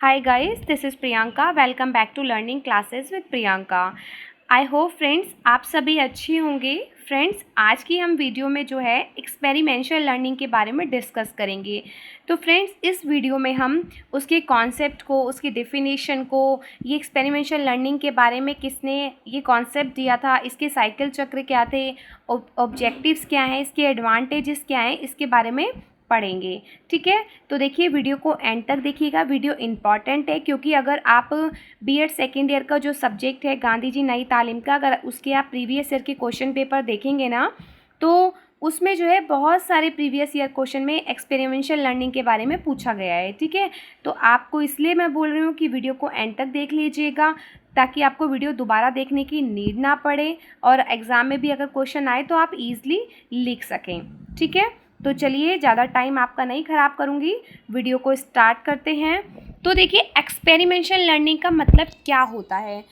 Hi guys, this is Priyanka. Welcome back to Learning Classes with Priyanka. I hope friends आप सभी अच्छे होंगे। Friends आज की हम वीडियो में जो है एक्सपेरिमेंटल लर्निंग के बारे में डिस्कस करेंगे। तो फ्रेंड्स इस वीडियो में हम उसके कॉन्सेप्ट को, उसकी डेफिनेशन को, ये एक्सपेरिमेंटल लर्निंग के बारे में किसने ये कॉन्सेप्ट दिया था, इसके साइकिल चक्र क्या थे, ऑब्जेक्टिव्स क्या हैं, इसके एडवांटेजेस क्या हैं, इसके बारे में पढ़ेंगे। ठीक है, तो देखिए वीडियो को एंड तक देखिएगा। वीडियो इम्पॉर्टेंट है क्योंकि अगर आप बीएड सेकेंड ईयर का जो सब्जेक्ट है गांधी जी नई तालीम का, अगर उसके आप प्रीवियस ईयर के क्वेश्चन पेपर देखेंगे ना, तो उसमें जो है बहुत सारे प्रीवियस ईयर क्वेश्चन में एक्सपेरिमेंटल लर्निंग के बारे में पूछा गया है। ठीक है, तो आपको इसलिए मैं बोल रही हूँ कि वीडियो को एंड तक देख लीजिएगा ताकि आपको वीडियो दोबारा देखने की नीड ना पड़े और एग्ज़ाम में भी अगर क्वेश्चन आए तो आप ईज़िली लिख सकें। ठीक है, तो चलिए ज़्यादा टाइम आपका नहीं ख़राब करूँगी, वीडियो को स्टार्ट करते हैं। तो देखिए एक्सपेरिमेंटल लर्निंग का मतलब क्या होता है।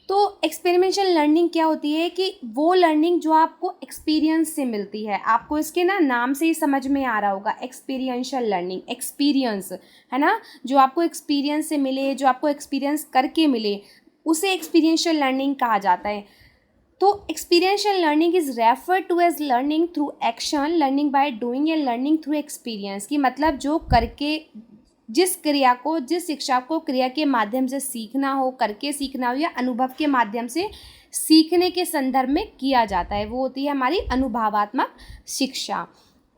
तो एक्सपेरिमेंटल लर्निंग क्या होती है कि वो लर्निंग जो आपको एक्सपीरियंस से मिलती है। आपको इसके ना नाम से ही समझ में आ रहा होगा, एक्सपीरियंशियल लर्निंग, एक्सपीरियंस है ना, जो आपको एक्सपीरियंस से मिले, जो आपको एक्सपीरियंस करके मिले, उसे एक्सपीरियंशियल लर्निंग कहा जाता है। तो experiential learning is refer to as learning through action, learning by doing and learning through experience की मतलब जो करके, जिस क्रिया को, जिस शिक्षा को क्रिया के माध्यम से सीखना हो, करके सीखना हो या अनुभव के माध्यम से सीखने के संदर्भ में किया जाता है, वो होती है हमारी अनुभवात्मक शिक्षा।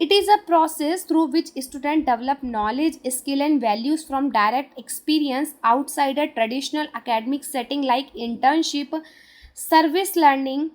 It is a process through which student develop knowledge, skill and values from direct experience outside a traditional academic setting like internship, service learning,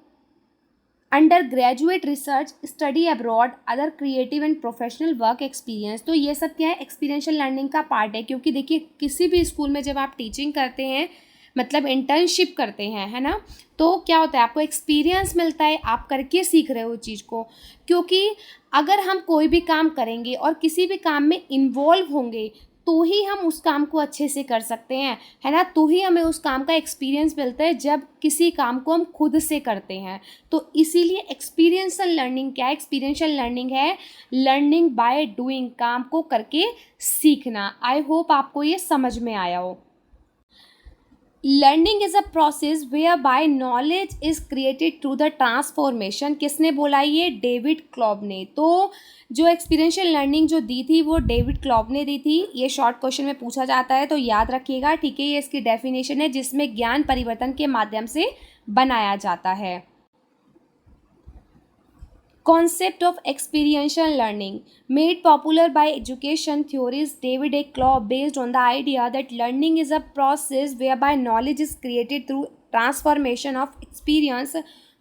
undergraduate research, study abroad, other creative and professional work experience। तो ये सब क्या है, experiential learning का part है। क्योंकि देखिए किसी भी स्कूल में जब आप टीचिंग करते हैं, मतलब इंटर्नशिप करते हैं, है ना, तो क्या होता है, आपको एक्सपीरियंस मिलता है, आप करके सीख रहे हो चीज़ को। क्योंकि अगर हम कोई भी काम करेंगे और किसी भी काम में इन्वॉल्व होंगे तो ही हम उस काम को अच्छे से कर सकते हैं, है ना, तो ही हमें उस काम का एक्सपीरियंस मिलता है जब किसी काम को हम खुद से करते हैं। तो इसीलिए एक्सपीरियंशियल लर्निंग क्या है, एक्सपीरियंशियल लर्निंग है लर्निंग बाय डूइंग, काम को करके सीखना। आई होप आपको ये समझ में आया हो। Learning is a process whereby knowledge is created through the transformation. किसने बोला ये, डेविड क्लॉब ने। तो जो एक्सपीरियंशियल लर्निंग जो दी थी वो डेविड क्लॉब ने दी थी। ये शॉर्ट क्वेश्चन में पूछा जाता है तो याद रखिएगा। ठीक है, ये इसकी डेफिनेशन है जिसमें ज्ञान परिवर्तन के माध्यम से बनाया जाता है। Concept of experiential learning made popular by education theorist David A. Klopp based on the idea that learning is a process whereby knowledge is created through transformation of experience।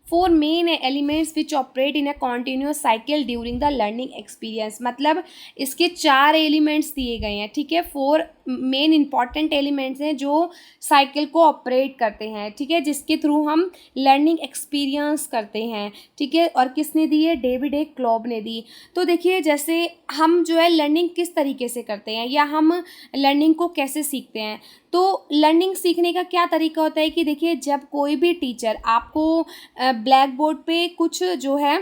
Four main elements which operate in a continuous cycle during the learning experience. मतलब इसके चार elements दिए गए हैं। ठीक है, four main important elements हैं जो साइकिल को ऑपरेट करते हैं। ठीक है, जिसके थ्रू हम लर्निंग एक्सपीरियंस करते हैं। ठीक है, और किसने दी है, डेविड ए क्लॉब ने दी। तो देखिए जैसे हम जो है लर्निंग किस तरीके से करते हैं या हम लर्निंग को कैसे सीखते हैं। तो लर्निंग सीखने का क्या तरीका होता है कि देखिए जब कोई भी टीचर आपको ब्लैक बोर्ड पे कुछ जो है,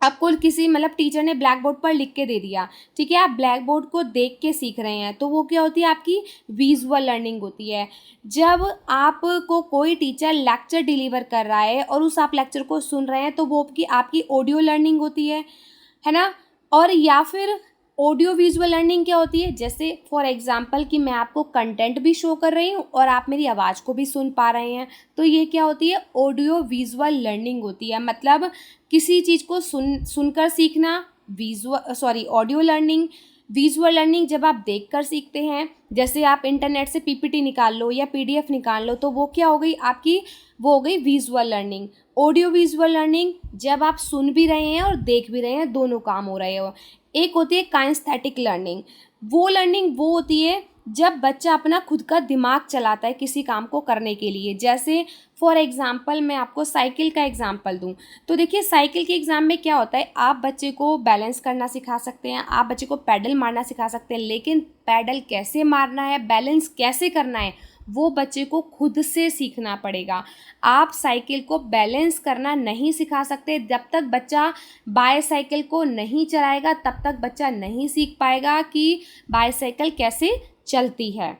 आपको किसी मतलब टीचर ने ब्लैक बोर्ड पर लिख के दे दिया, ठीक है, आप ब्लैक बोर्ड को देख के सीख रहे हैं, तो वो क्या होती है, आपकी विजुअल लर्निंग होती है। जब आपको कोई टीचर लेक्चर डिलीवर कर रहा है और उस आप लेक्चर को सुन रहे हैं तो वो आपकी ऑडियो लर्निंग होती है ना। और या फिर ऑडियो विजुअल लर्निंग क्या होती है, जैसे फॉर एग्जांपल कि मैं आपको कंटेंट भी शो कर रही हूँ और आप मेरी आवाज़ को भी सुन पा रहे हैं, तो ये क्या होती है, ऑडियो विजुअल लर्निंग होती है। मतलब किसी चीज़ को सुनकर सीखना ऑडियो लर्निंग। विजुअल लर्निंग जब आप देखकर सीखते हैं, जैसे आप इंटरनेट से पीपीटी निकाल लो या पीडीएफ निकाल लो, तो वो क्या हो गई आपकी, वो हो गई visual learning. Audio visual learning जब आप सुन भी रहे हैं और देख भी रहे हैं, दोनों काम हो रहे हो। एक होती है काइनेस्थेटिक लर्निंग। वो लर्निंग वो होती है जब बच्चा अपना खुद का दिमाग चलाता है किसी काम को करने के लिए। जैसे फॉर एग्जांपल मैं आपको साइकिल का एग्जांपल दूं, तो देखिए साइकिल के एग्जाम में क्या होता है, आप बच्चे को बैलेंस करना सिखा सकते हैं, आप बच्चे को पैडल मारना सिखा सकते हैं, लेकिन पैडल कैसे मारना है, बैलेंस कैसे करना है, वो बच्चे को खुद से सीखना पड़ेगा। आप साइकिल को बैलेंस करना नहीं सिखा सकते। जब तक बच्चा बाईसाइकिल को नहीं चलाएगा तब तक बच्चा नहीं सीख पाएगा कि बाईसाइकिल कैसे चलती है।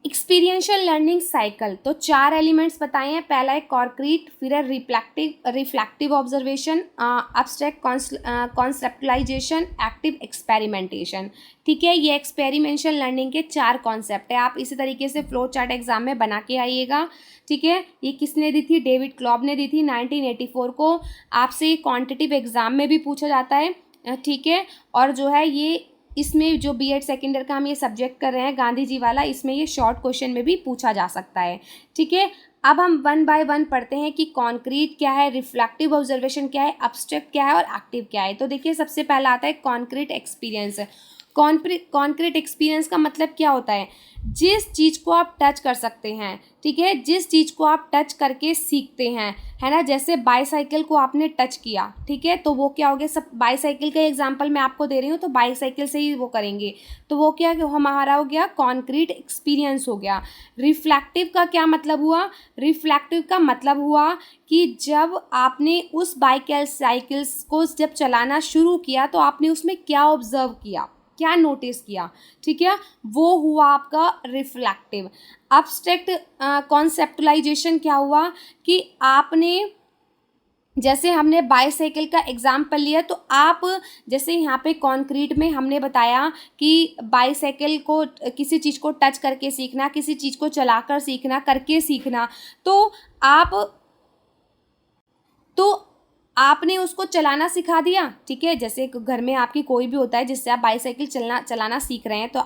एक्सपीरियंशियल लर्निंग साइकिल, तो 4 एलिमेंट्स बताए हैं। पहला है कॉन्क्रीट, फिर है reflective observation, abstract conceptualization, active experimentation. ठीक है, ये एक्सपेरिमेंशियल लर्निंग के 4 कॉन्सेप्ट है। आप इसी तरीके से फ्लो चार्ट एग्जाम में बना के आइएगा। ठीक है, ये किसने दी थी? डेविड क्लॉब ने दी थी 1984 को। आपसे क्वांटिटिव एग्जाम में भी पूछा जाता है। ठीक है, और जो है ये इसमें जो बीएड सेकेंड ईयर का हम ये सब्जेक्ट कर रहे हैं गांधी जी वाला, इसमें ये शॉर्ट क्वेश्चन में भी पूछा जा सकता है। ठीक है, अब हम वन बाय वन पढ़ते हैं कि कॉन्क्रीट क्या है, रिफ्लेक्टिव ऑब्जर्वेशन क्या है, अब्स्ट्रैक्ट क्या है और एक्टिव क्या है। तो देखिए, सबसे पहला आता है कॉन्क्रीट एक्सपीरियंस। कॉन्क्रीट एक्सपीरियंस का मतलब क्या होता है? जिस चीज़ को आप टच कर सकते हैं, ठीक है, जिस चीज़ को आप टच करके सीखते हैं, है ना। जैसे बाईसाइकिल को आपने टच किया, ठीक है, तो वो क्या हो गया? सब बाईसाइकिल का एग्जांपल मैं आपको दे रही हूँ, तो बाईसाइकिल से ही वो करेंगे, तो वो क्या हमारा हो गया? कॉन्क्रीट एक्सपीरियंस हो गया। रिफ्लेक्टिव का क्या मतलब हुआ? रिफ्लेक्टिव का मतलब हुआ कि जब आपने उस साइकिल्स को जब चलाना शुरू किया, तो आपने उसमें क्या ऑब्जर्व किया, क्या नोटिस किया। ठीक है, वो हुआ आपका रिफ्लेक्टिव। अब्स्ट्रैक्ट कॉन्सेप्टलाइजेशन क्या हुआ कि आपने, जैसे हमने बाईसाइकिल का एग्जाम्पल लिया, तो आप जैसे यहाँ पे कॉन्क्रीट में हमने बताया कि बाईसाइकिल को किसी चीज़ को टच करके सीखना, किसी चीज़ को चलाकर सीखना, करके सीखना, तो तो आपने उसको चलाना सिखा दिया। ठीक है, जैसे घर में आपकी कोई भी होता है जिससे आप बाईसाइकिल चलाना सीख रहे हैं, तो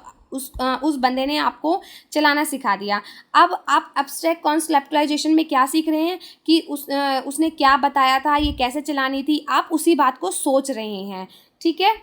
उस बंदे ने आपको चलाना सिखा दिया। अब आप एब्स्ट्रैक्ट कॉन्सेप्टलाइजेशन में क्या सीख रहे हैं कि उसने क्या बताया था, ये कैसे चलानी थी, आप उसी बात को सोच रहे हैं। ठीक है,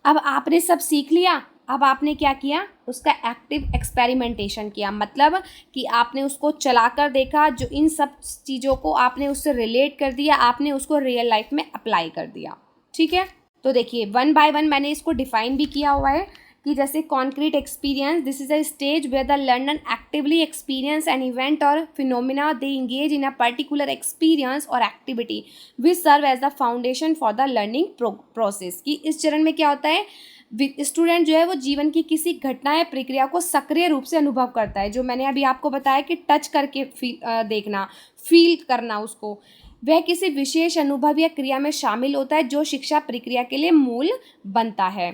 अब आपने सब सीख लिया, अब आपने क्या किया? उसका एक्टिव एक्सपेरिमेंटेशन किया, मतलब कि आपने उसको चलाकर देखा, जो इन सब चीज़ों को आपने उससे रिलेट कर दिया, आपने उसको रियल लाइफ में अप्लाई कर दिया। ठीक है, तो देखिए वन बाय वन मैंने इसको डिफाइन भी किया हुआ है कि जैसे concrete experience, this is a stage where the learner actively experience an event और phenomena, they engage in a particular experience और activity which serve as the foundation for the learning process. कि इस चरण में क्या होता है? स्टूडेंट जो है वो जीवन की किसी घटना या प्रक्रिया को सक्रिय रूप से अनुभव करता है, जो मैंने अभी आपको बताया कि टच करके देखना, फील करना उसको, वह किसी विशेष अनुभव या क्रिया में शामिल होता है जो शिक्षा प्रक्रिया के लिए मूल बनता है।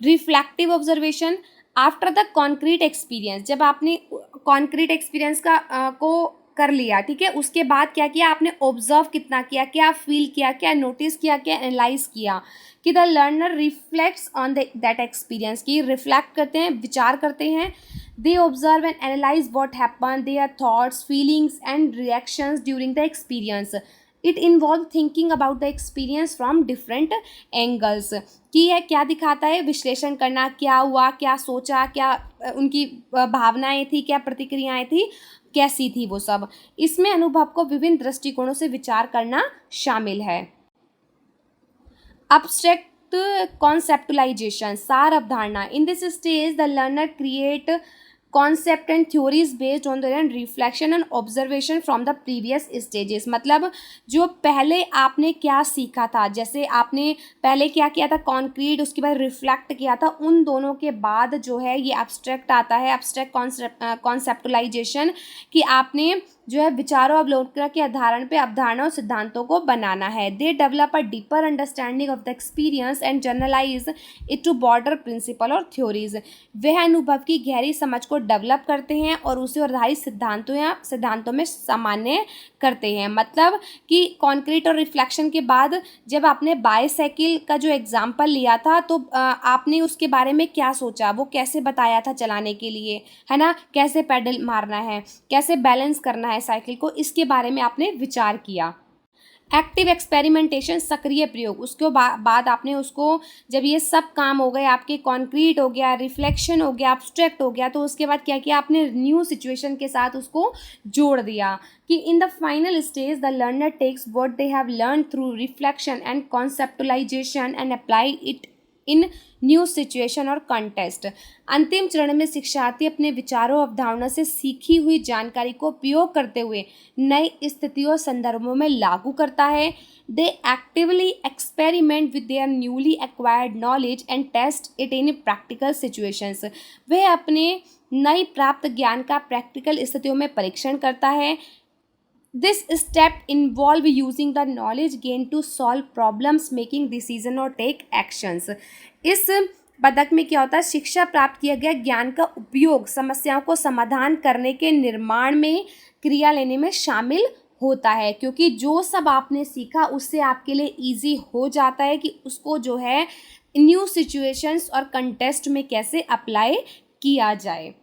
Reflective observation, after the concrete experience, जब आपने कॉन्क्रीट एक्सपीरियंस को कर लिया, ठीक है, उसके बाद क्या किया? आपने ऑब्जर्व कितना किया, क्या फील किया, क्या नोटिस किया, क्या एनालाइज किया, कि the learner reflects on that experience. की रिफ्लेक्ट करते हैं, विचार करते हैं। They observe and analyse what happen, their thoughts, feelings and reactions during the experience. It involve thinking about the experience from different angles. कि यह क्या दिखाता है? विश्लेषण करना, क्या हुआ, क्या सोचा, क्या उनकी भावनाएं थी, क्या प्रतिक्रियाएं थी, कैसी थी वो सब। इसमें अनुभव को विभिन्न दृष्टिकोणों से विचार करना शामिल है। अब्स्ट्रैक्ट कॉन्सेप्टलाइजेशन, सार अवधारणा, in this stage the learner create concept and theories based on the reflection and observation from the previous stages. मतलब जो पहले आपने क्या सीखा था, जैसे आपने पहले क्या किया था? कॉन्क्रीट, उसके बाद रिफ्लेक्ट किया था, उन दोनों के बाद जो है ये एब्स्ट्रैक्ट आता है, एब्स्ट्रैक्ट कॉन्सेप्टलाइजेशन, कि आपने जो है विचारों अवलोकन के आधारण पे अवधारणा और सिद्धांतों को बनाना है। They develop a deeper understanding of the experience and generalize it to broader principle और थ्योरीज। वह अनुभव की गहरी समझ को डेवलप करते हैं और उसे आधारित सिद्धांतों में सामान्य करते हैं। मतलब कि कॉन्क्रीट और रिफ्लेक्शन के बाद जब आपने बाईसाइकिल का जो एग्जाम्पल लिया था, तो आपने उसके बारे में क्या सोचा, वो कैसे बताया था चलाने के लिए, है ना, कैसे पैडल मारना है, कैसे बैलेंस करना है साइकिल को, इसके बारे में आपने विचार किया। एक्टिव एक्सपेरिमेंटेशन, सक्रिय प्रयोग, उसके बाद आपने उसको, जब ये सब काम हो गए आपके, कॉन्क्रीट हो गया, रिफ्लेक्शन हो गया, एब्स्ट्रैक्ट हो गया, तो उसके बाद क्या किया आपने? न्यू सिचुएशन के साथ उसको जोड़ दिया। कि in the final stage the learner takes what they have learn through reflection and conceptualization and apply it in new situation और कंटेस्ट। अंतिम चरण में शिक्षार्थी अपने विचारों अवधारणा से सीखी हुई जानकारी को उपयोग करते हुए नई स्थितियों और संदर्भों में लागू करता है। They actively experiment with their newly acquired knowledge and test it in practical situations. वह अपने नई प्राप्त ज्ञान का प्रैक्टिकल स्थितियों में परीक्षण करता है। This step involve using the knowledge gained to solve problems, making decision or take actions। इस पदक में क्या होता है, शिक्षा प्राप्त किया गया ज्ञान का उपयोग समस्याओं को समाधान करने के निर्माण में क्रिया लेने में शामिल होता है, क्योंकि जो सब आपने सीखा उससे आपके लिए इजी हो जाता है कि उसको जो है न्यू सिचुएशंस और कंटेस्ट में कैसे अप्लाई किया जाए।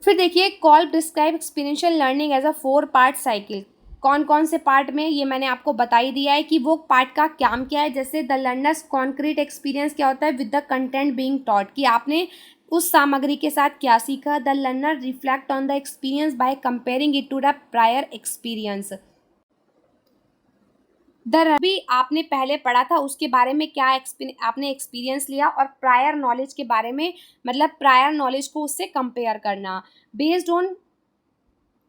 फिर देखिए, Kolb describe experiential learning as a 4 part cycle. कौन कौन से पार्ट में, ये मैंने आपको बता ही दिया है कि वो पार्ट का काम क्या है। जैसे द लर्नर्स कॉन्क्रीट एक्सपीरियंस क्या होता है, with the content being taught, कि आपने उस सामग्री के साथ क्या सीखा। The learner reflect on the experience by comparing it to the prior experience. भी आपने पहले पढ़ा था उसके बारे में क्या आपने एक्सपीरियंस लिया, और प्रायर नॉलेज के बारे में मतलब प्रायर नॉलेज को उससे कंपेयर करना। Based on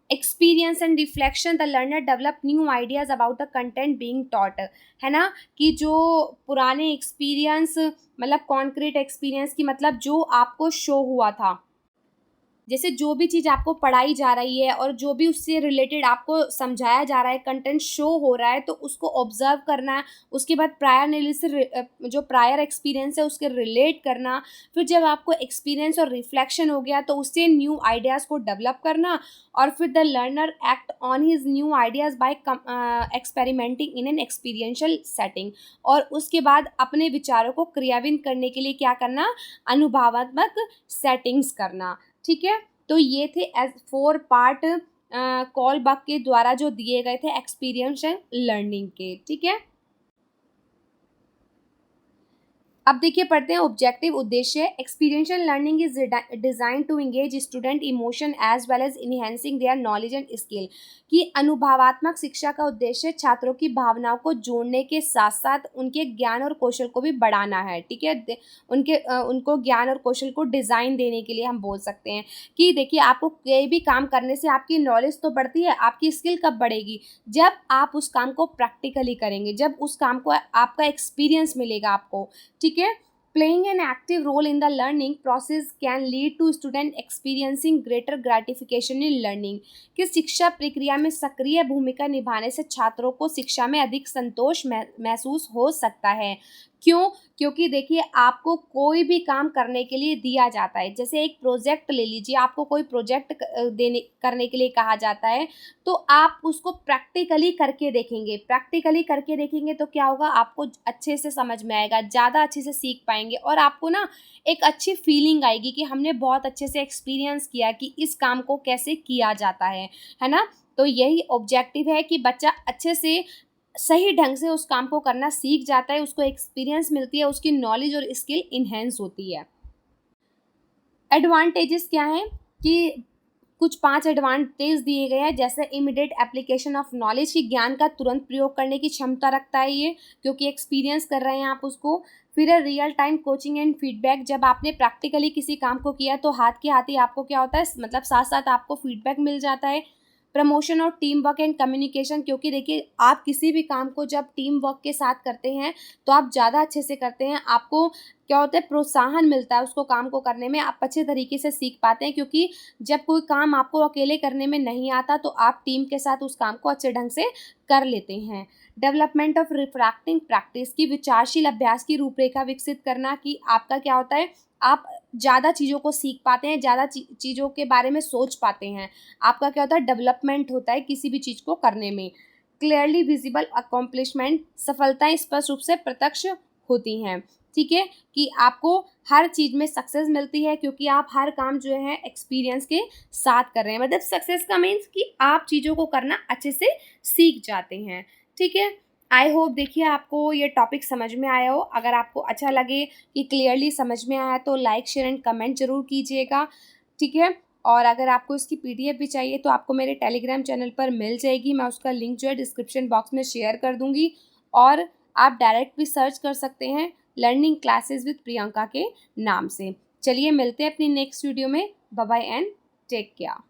experience and reflection the learner develop new ideas about the content being taught, है ना, कि जो पुराने एक्सपीरियंस मतलब कॉन्क्रीट एक्सपीरियंस की मतलब जो आपको शो हुआ था, जैसे जो भी चीज़ आपको पढ़ाई जा रही है और जो भी उससे रिलेटेड आपको समझाया जा रहा है, कंटेंट शो हो रहा है, तो उसको ऑब्जर्व करना। उसके बाद प्रायर नॉलेज से जो प्रायर एक्सपीरियंस है उसके रिलेट करना। फिर जब आपको एक्सपीरियंस और रिफ्लेक्शन हो गया तो उससे न्यू आइडियाज़ को डेवलप करना। और फिर the learner act on his new ideas by experimenting in an experiential setting. और उसके बाद अपने विचारों को क्रियान्वित करने के लिए क्या करना, अनुभवात्मक सेटिंग्स करना। ठीक है, तो ये थे एज 4 पार्ट कॉल बक के द्वारा जो दिए गए थे एक्सपीरियंशियल लर्निंग के। ठीक है, अब देखिए पढ़ते हैं ऑब्जेक्टिव उद्देश्य। Experiential learning is design to engage student emotion as well as enhancing their knowledge and skill, कि अनुभवात्मक शिक्षा का उद्देश्य छात्रों की भावनाओं को जोड़ने के साथ साथ उनके ज्ञान और कौशल को भी बढ़ाना है। ठीक है, उनको ज्ञान और कौशल को डिज़ाइन देने के लिए हम बोल सकते हैं कि देखिए आपको कोई भी काम करने से आपकी नॉलेज तो बढ़ती है, आपकी स्किल कब बढ़ेगी, जब आप उस काम को प्रैक्टिकली करेंगे, जब उस काम को आपका एक्सपीरियंस मिलेगा आपको। ठीक है, playing an active role in the learning process can lead to student experiencing greater gratification in learning, कि शिक्षा प्रक्रिया में सक्रिय भूमिका निभाने से छात्रों को शिक्षा में अधिक संतोष महसूस हो सकता है। क्यों? क्योंकि देखिए आपको कोई भी काम करने के लिए दिया जाता है, जैसे एक प्रोजेक्ट ले लीजिए, आपको कोई प्रोजेक्ट करने के लिए कहा जाता है, तो आप उसको प्रैक्टिकली करके देखेंगे तो क्या होगा, आपको अच्छे से समझ में आएगा, ज़्यादा अच्छे से सीख पाएंगे, और आपको ना एक अच्छी फीलिंग आएगी कि हमने बहुत अच्छे से एक्सपीरियंस किया कि इस काम को कैसे किया जाता है ना। तो यही ऑब्जेक्टिव है कि बच्चा अच्छे से सही ढंग से उस काम को करना सीख जाता है, उसको एक्सपीरियंस मिलती है, उसकी नॉलेज और स्किल इन्हेंस होती है। एडवांटेजेस क्या हैं, कि कुछ 5 एडवांटेज दिए गए हैं, जैसे इमीडिएट एप्लीकेशन ऑफ नॉलेज, की ज्ञान का तुरंत प्रयोग करने की क्षमता रखता है ये, क्योंकि एक्सपीरियंस कर रहे हैं आप उसको। फिर है real time coaching and feedback, जब आपने प्रैक्टिकली किसी काम को किया तो हाथ के हाथ ही आपको क्या होता है, मतलब साथ साथ आपको फीडबैक मिल जाता है। प्रमोशन और टीम वर्क एंड कम्युनिकेशन, क्योंकि देखिए आप किसी भी काम को जब टीम वर्क के साथ करते हैं तो आप ज़्यादा अच्छे से करते हैं, आपको क्या होता है, प्रोत्साहन मिलता है उसको काम को करने में, आप अच्छे तरीके से सीख पाते हैं, क्योंकि जब कोई काम आपको अकेले करने में नहीं आता तो आप टीम के साथ उस काम को अच्छे ढंग से कर लेते हैं। डेवलपमेंट ऑफ रिफ्रैक्टिंग प्रैक्टिस, की विचारशील अभ्यास की रूपरेखा विकसित करना, कि आपका क्या होता है, आप ज़्यादा चीज़ों को सीख पाते हैं, ज़्यादा चीज़ों के बारे में सोच पाते हैं, आपका क्या होता है, डेवलपमेंट होता है किसी भी चीज़ को करने में। क्लियरली विजिबल अकॉम्प्लिशमेंट, सफलताएं स्पष्ट रूप से प्रत्यक्ष होती हैं। ठीक है, कि आपको हर चीज़ में सक्सेस मिलती है, क्योंकि आप हर काम जो है एक्सपीरियंस के साथ कर रहे हैं, मतलब सक्सेस का मीन्स कि आप चीज़ों को करना अच्छे से सीख जाते हैं। ठीक है, आई होप देखिए आपको ये टॉपिक समझ में आया हो। अगर आपको अच्छा लगे कि क्लियरली समझ में आया तो लाइक शेयर एंड कमेंट जरूर कीजिएगा। ठीक है, और अगर आपको इसकी पीडीएफ भी चाहिए तो आपको मेरे टेलीग्राम चैनल पर मिल जाएगी, मैं उसका लिंक जो है डिस्क्रिप्शन बॉक्स में शेयर कर दूंगी, और आप डायरेक्ट भी सर्च कर सकते हैं लर्निंग क्लासेस विद प्रियंका के नाम से। चलिए मिलते हैं अपनी नेक्स्ट वीडियो में। Bye bye and take care.